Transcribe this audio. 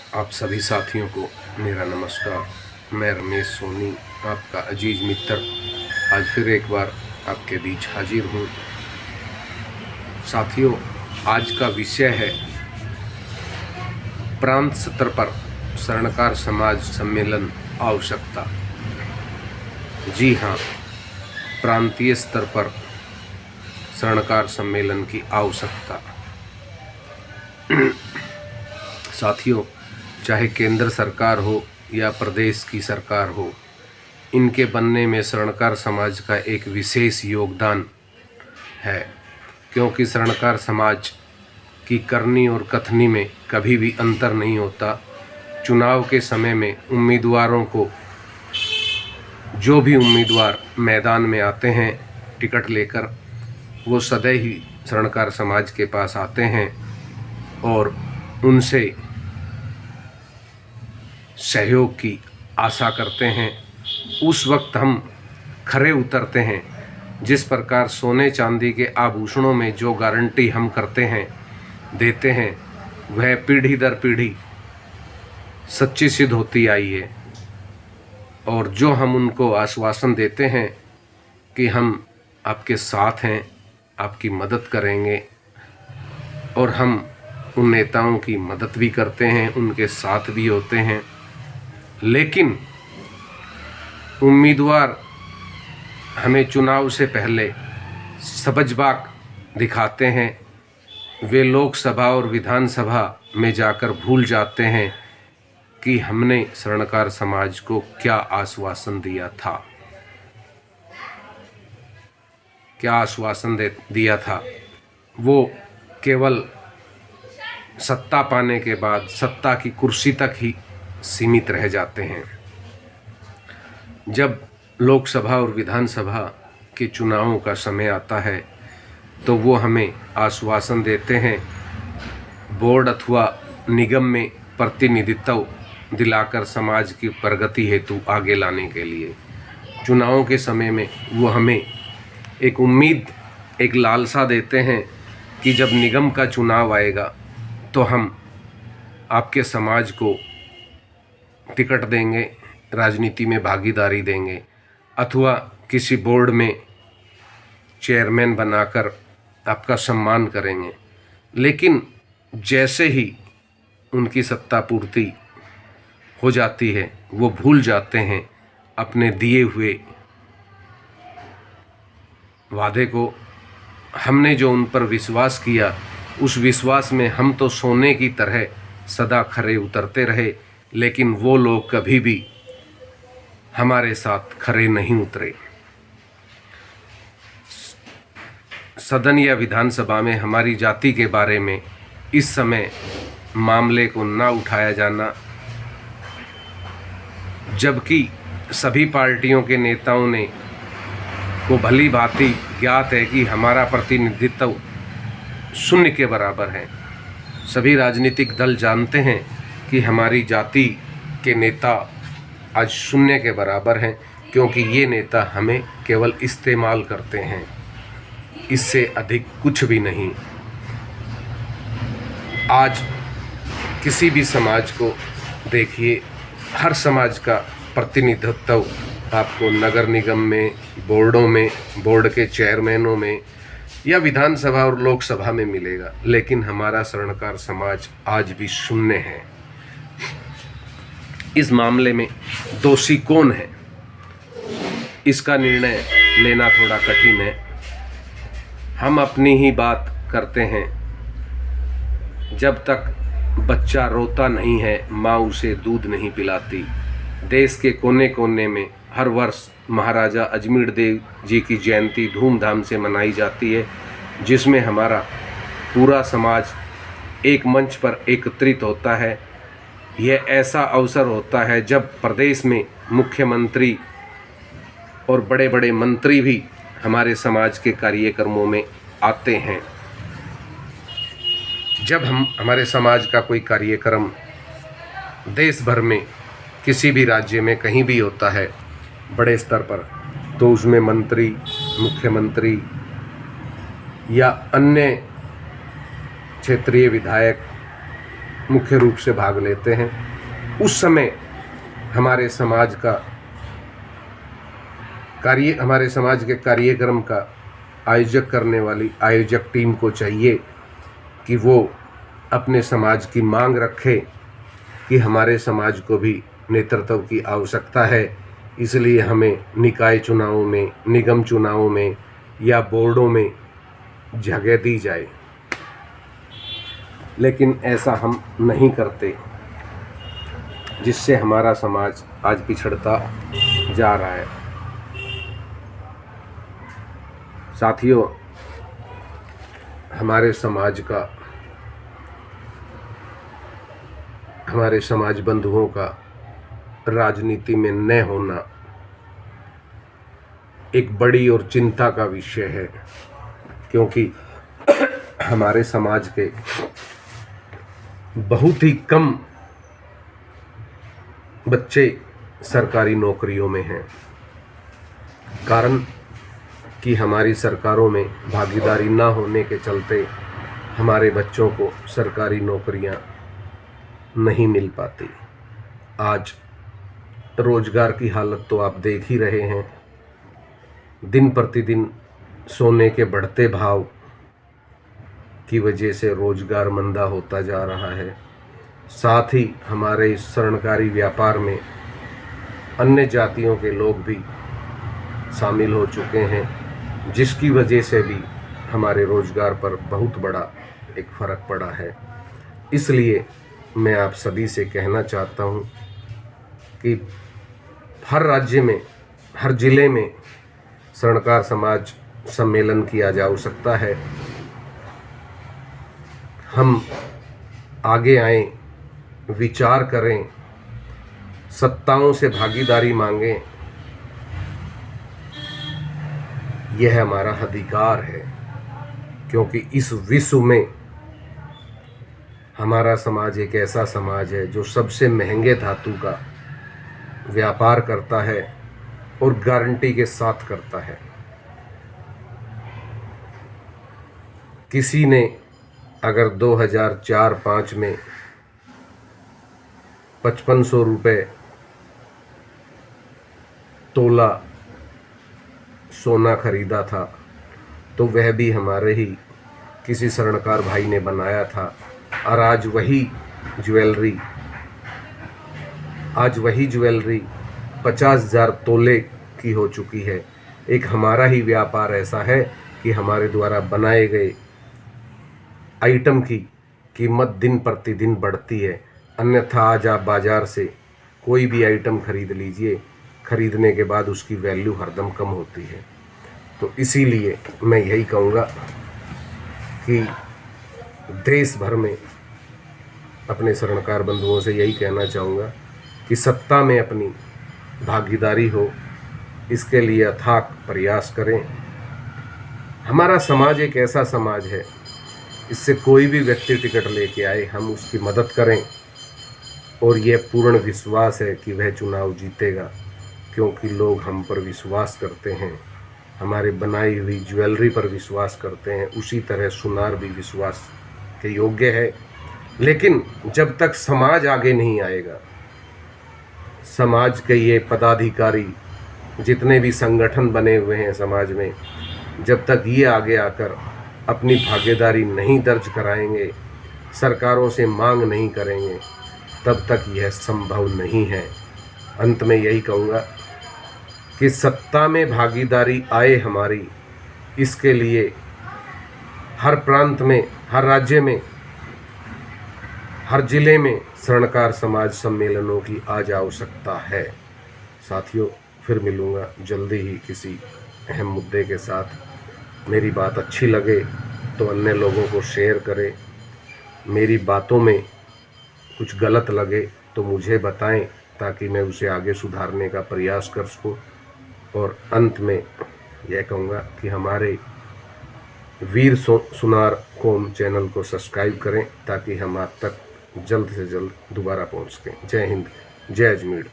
आप सभी साथियों को मेरा नमस्कार। मैं रमेश सोनी, आपका अजीज मित्र, आज फिर एक बार आपके बीच हाजिर हूँ। साथियों, आज का विषय है प्रांत स्तर पर स्वर्णकार समाज सम्मेलन आवश्यकता। जी हाँ, प्रांतीय स्तर पर स्वर्णकार सम्मेलन की आवश्यकता। साथियों, चाहे केंद्र सरकार हो या प्रदेश की सरकार हो, इनके बनने में स्वर्णकार समाज का एक विशेष योगदान है, क्योंकि स्वर्णकार समाज की करनी और कथनी में कभी भी अंतर नहीं होता। चुनाव के समय में उम्मीदवारों को, जो भी उम्मीदवार मैदान में आते हैं टिकट लेकर, वो सदैव ही स्वर्णकार समाज के पास आते हैं और उनसे सहयोग की आशा करते हैं। उस वक्त हम खरे उतरते हैं। जिस प्रकार सोने चांदी के आभूषणों में जो गारंटी हम करते हैं, देते हैं, वह पीढ़ी दर पीढ़ी सच्ची सिद्ध होती आई है। और जो हम उनको आश्वासन देते हैं कि हम आपके साथ हैं, आपकी मदद करेंगे, और हम उन नेताओं की मदद भी करते हैं, उनके साथ भी होते हैं, लेकिन उम्मीदवार हमें चुनाव से पहले सबजबाग दिखाते हैं। वे लोकसभा और विधानसभा में जाकर भूल जाते हैं कि हमने स्वर्णकार समाज को क्या आश्वासन दिया था, क्या आश्वासन दिया था। वो केवल सत्ता पाने के बाद सत्ता की कुर्सी तक ही सीमित रह जाते हैं। जब लोकसभा और विधानसभा के चुनावों का समय आता है तो वो हमें आश्वासन देते हैं, बोर्ड अथवा निगम में प्रतिनिधित्व दिलाकर समाज की प्रगति हेतु आगे लाने के लिए। चुनावों के समय में वो हमें एक उम्मीद, एक लालसा देते हैं कि जब निगम का चुनाव आएगा तो हम आपके समाज को टिकट देंगे, राजनीति में भागीदारी देंगे, अथवा किसी बोर्ड में चेयरमैन बनाकर आपका सम्मान करेंगे। लेकिन जैसे ही उनकी सत्ता पूर्ति हो जाती है, वो भूल जाते हैं अपने दिए हुए वादे को। हमने जो उन पर विश्वास किया, उस विश्वास में हम तो सोने की तरह सदा खरे उतरते रहे, लेकिन वो लोग कभी भी हमारे साथ खरे नहीं उतरे। सदन या विधानसभा में हमारी जाति के बारे में इस समय मामले को ना उठाया जाना, जबकि सभी पार्टियों के नेताओं ने को भली भांति ज्ञात है कि हमारा प्रतिनिधित्व शून्य के बराबर है। सभी राजनीतिक दल जानते हैं कि हमारी जाति के नेता आज शून्य के बराबर हैं, क्योंकि ये नेता हमें केवल इस्तेमाल करते हैं, इससे अधिक कुछ भी नहीं। आज किसी भी समाज को देखिए, हर समाज का प्रतिनिधित्व आपको नगर निगम में, बोर्डों में, बोर्ड के चेयरमैनों में या विधानसभा और लोकसभा में मिलेगा, लेकिन हमारा स्वर्णकार समाज आज भी शून्य है। इस मामले में दोषी कौन है, इसका निर्णय लेना थोड़ा कठिन है। हम अपनी ही बात करते हैं। जब तक बच्चा रोता नहीं है, माँ उसे दूध नहीं पिलाती। देश के कोने कोने में हर वर्ष महाराजा अजमेर देव जी की जयंती धूमधाम से मनाई जाती है, जिसमें हमारा पूरा समाज एक मंच पर एकत्रित होता है। यह ऐसा अवसर होता है जब प्रदेश में मुख्यमंत्री और बड़े बड़े मंत्री भी हमारे समाज के कार्यक्रमों में आते हैं। जब हमारे समाज का कोई कार्यक्रम देश भर में किसी भी राज्य में कहीं भी होता है बड़े स्तर पर, तो उसमें मंत्री, मुख्यमंत्री या अन्य क्षेत्रीय विधायक मुख्य रूप से भाग लेते हैं। उस समय हमारे समाज के कार्यक्रम का आयोजक करने वाली आयोजक टीम को चाहिए कि वो अपने समाज की मांग रखे कि हमारे समाज को भी नेतृत्व की आवश्यकता है, इसलिए हमें निकाय चुनावों में, निगम चुनावों में या बोर्डों में जगह दी जाए। लेकिन ऐसा हम नहीं करते, जिससे हमारा समाज आज पिछड़ता जा रहा है। साथियों, हमारे समाज बंधुओं का राजनीति में न होना एक बड़ी और चिंता का विषय है, क्योंकि हमारे समाज के बहुत ही कम बच्चे सरकारी नौकरियों में हैं। कारण कि हमारी सरकारों में भागीदारी ना होने के चलते हमारे बच्चों को सरकारी नौकरियां नहीं मिल पाती। आज रोजगार की हालत तो आप देख ही रहे हैं। दिन प्रतिदिन सोने के बढ़ते भाव की वजह से रोजगार मंदा होता जा रहा है। साथ ही हमारे इस स्वर्णकारी व्यापार में अन्य जातियों के लोग भी शामिल हो चुके हैं, जिसकी वजह से भी हमारे रोजगार पर बहुत बड़ा एक फ़र्क पड़ा है। इसलिए मैं आप सभी से कहना चाहता हूँ कि हर राज्य में, हर ज़िले में स्वर्णकार समाज सम्मेलन किया जा सकता है। हम आगे आएं, विचार करें, सत्ताओं से भागीदारी मांगें। यह हमारा अधिकार है, क्योंकि इस विश्व में हमारा समाज एक ऐसा समाज है जो सबसे महंगे धातु का व्यापार करता है और गारंटी के साथ करता है। किसी ने अगर 2004-05 में 5500 रुपये तोला सोना खरीदा था, तो वह भी हमारे ही किसी स्वर्णकार भाई ने बनाया था। और आज वही ज्वेलरी 50,000 तोले की हो चुकी है। एक हमारा ही व्यापार ऐसा है कि हमारे द्वारा बनाए गए आइटम की कीमत दिन प्रतिदिन बढ़ती है। अन्यथा आज आप बाज़ार से कोई भी आइटम खरीद लीजिए, खरीदने के बाद उसकी वैल्यू हरदम कम होती है। तो इसीलिए मैं यही कहूँगा कि देश भर में अपने स्वर्णकार बंधुओं से यही कहना चाहूँगा कि सत्ता में अपनी भागीदारी हो, इसके लिए अथाक प्रयास करें। हमारा समाज एक ऐसा समाज है, इससे कोई भी व्यक्ति टिकट लेके आए हम उसकी मदद करें, और यह पूर्ण विश्वास है कि वह चुनाव जीतेगा, क्योंकि लोग हम पर विश्वास करते हैं, हमारे बनाई हुई ज्वेलरी पर विश्वास करते हैं। उसी तरह सुनार भी विश्वास के योग्य है। लेकिन जब तक समाज आगे नहीं आएगा, समाज के ये पदाधिकारी जितने भी संगठन बने हुए हैं समाज में, जब तक ये आगे आकर अपनी भागीदारी नहीं दर्ज कराएंगे, सरकारों से मांग नहीं करेंगे, तब तक यह संभव नहीं है। अंत में यही कहूँगा कि सत्ता में भागीदारी आए हमारी, इसके लिए हर प्रांत में, हर राज्य में, हर जिले में स्वर्णकार समाज सम्मेलनों की आज आवश्यकता है। साथियों, फिर मिलूँगा जल्दी ही किसी अहम मुद्दे के साथ। मेरी बात अच्छी लगे तो अन्य लोगों को शेयर करें। मेरी बातों में कुछ गलत लगे तो मुझे बताएं, ताकि मैं उसे आगे सुधारने का प्रयास कर सकूं। और अंत में यह कहूँगा कि हमारे वीर सुनार कॉम चैनल को सब्सक्राइब करें, ताकि हम आप तक जल्द से जल्द दोबारा पहुँच सकें। जय हिंद, जय अजमेर।